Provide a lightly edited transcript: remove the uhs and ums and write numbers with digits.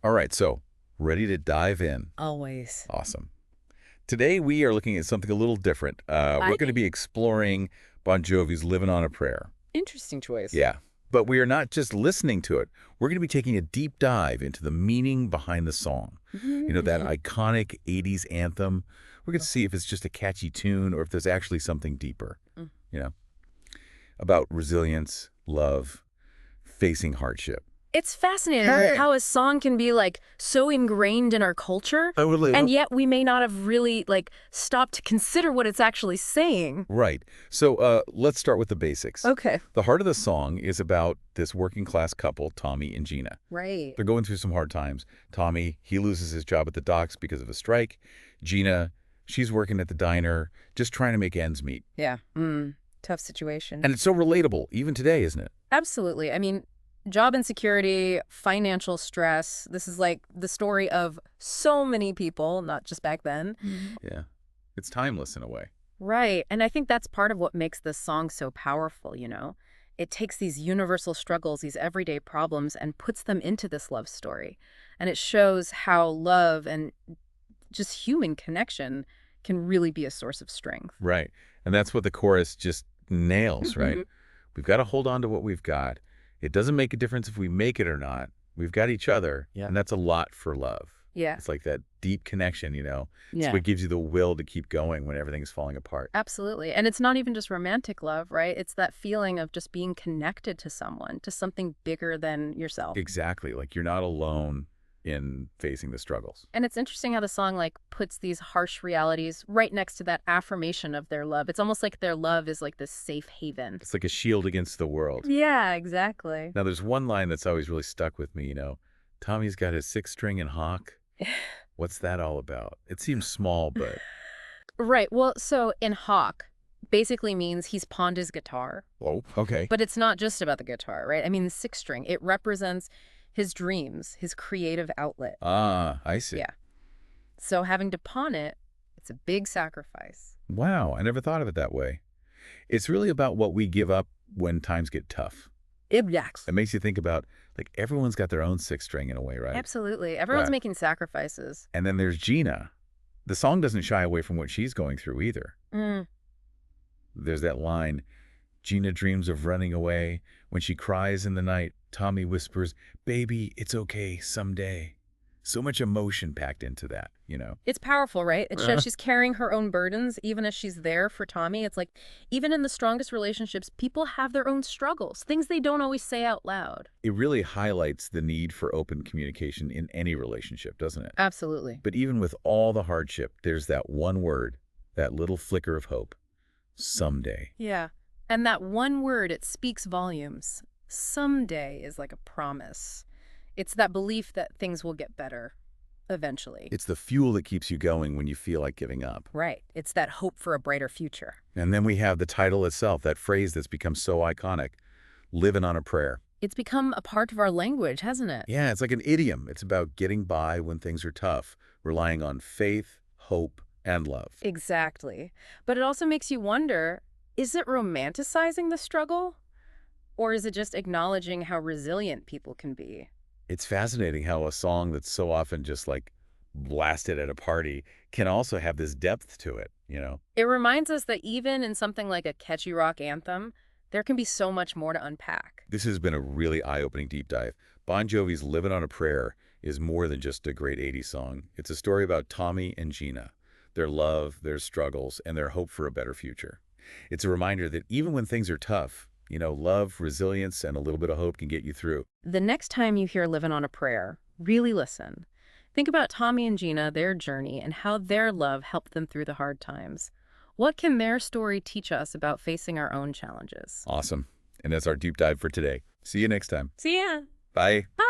All right, so ready to dive in. Always. Awesome. Today we are looking at something a little different. We're going to be exploring Bon Jovi's Livin On A Prayer. Interesting choice. Yeah, but we are not just listening to it. We're going to be taking a deep dive into the meaning behind the song. You know, that iconic 80s anthem. We're going to see if it's just a catchy tune or if there's actually something deeper, you know, about resilience, love, facing hardship. It's fascinating how a song can be like so ingrained in our culture, and yet we may not have really stopped to consider what it's actually saying. Right. So let's start with the basics. Okay. The heart of the song is about this working class couple, Tommy and Gina. Right. They're going through some hard times. Tommy, he loses his job at the docks because of a strike. Gina, she's working at the diner, just trying to make ends meet. Yeah. Tough situation. And it's so relatable, even today, isn't it? Absolutely. I mean, job insecurity, financial stress. This is like the story of so many people, not just back then. Yeah. It's timeless in a way. Right. And I think that's part of what makes this song so powerful, you know? It takes these universal struggles, these everyday problems, and puts them into this love story. And it shows how love and just human connection can really be a source of strength. Right. And that's what the chorus just nails, right? We've got to hold on to what we've got. It doesn't make a difference if we make it or not. We've got each other, and that's a lot for love. Yeah. It's like that deep connection, you know? It's Yeah. what gives you the will to keep going when everything's falling apart. Absolutely. And it's not even just romantic love, right? It's that feeling of just being connected to someone, to something bigger than yourself. Exactly. Like you're not alone in facing the struggles. And it's interesting how the song puts these harsh realities right next to that affirmation of their love. It's almost like their love is like this safe haven. It's like a shield against the world. Yeah, exactly. Now, there's one line that's always really stuck with me, you know. Tommy's got his six string and hawk. What's that all about? It seems small, but... Right. Well, so in hawk basically means he's pawned his guitar. Oh, okay. But it's not just about the guitar, right? I mean, the six string, it represents his dreams, his creative outlet. Ah, I see. Yeah. So having to pawn it, it's a big sacrifice. Wow, I never thought of it that way. It's really about what we give up when times get tough. Exactly. It makes you think about, like, everyone's got their own six string in a way, right? Absolutely. Everyone's Right. making sacrifices. And then there's Gina. The song doesn't shy away from what she's going through either. There's that line, Gina dreams of running away. When she cries in the night, Tommy whispers, baby, it's okay someday. So much emotion packed into that, you know? It's powerful, right? It shows she's carrying her own burdens, even as she's there for Tommy. It's like, even in the strongest relationships, people have their own struggles, things they don't always say out loud. It really highlights the need for open communication in any relationship, doesn't it? Absolutely. But even with all the hardship, there's that one word, that little flicker of hope. Someday. Yeah. And that one word, it speaks volumes. Someday is like a promise. It's that belief that things will get better eventually. It's the fuel that keeps you going when you feel like giving up. Right. It's that hope for a brighter future. And then we have the title itself, that phrase that's become so iconic, Livin On A Prayer. It's become a part of our language, hasn't it? Yeah, it's like an idiom. It's about getting by when things are tough, relying on faith, hope, and love. Exactly. But it also makes you wonder, is it romanticizing the struggle? Or is it just acknowledging how resilient people can be? It's fascinating how a song that's so often just like blasted at a party can also have this depth to it, you know? It reminds us that even in something like a catchy rock anthem, there can be so much more to unpack. This has been a really eye-opening deep dive. Bon Jovi's Livin On A Prayer is more than just a great 80s song. It's a story about Tommy and Gina, their love, their struggles, and their hope for a better future. It's a reminder that even when things are tough, you know, love, resilience, and a little bit of hope can get you through. The next time you hear Livin' on a Prayer, really listen. Think about Tommy and Gina, their journey, and how their love helped them through the hard times. What can their story teach us about facing our own challenges? Awesome. And that's our deep dive for today. See you next time. See ya. Bye. Bye.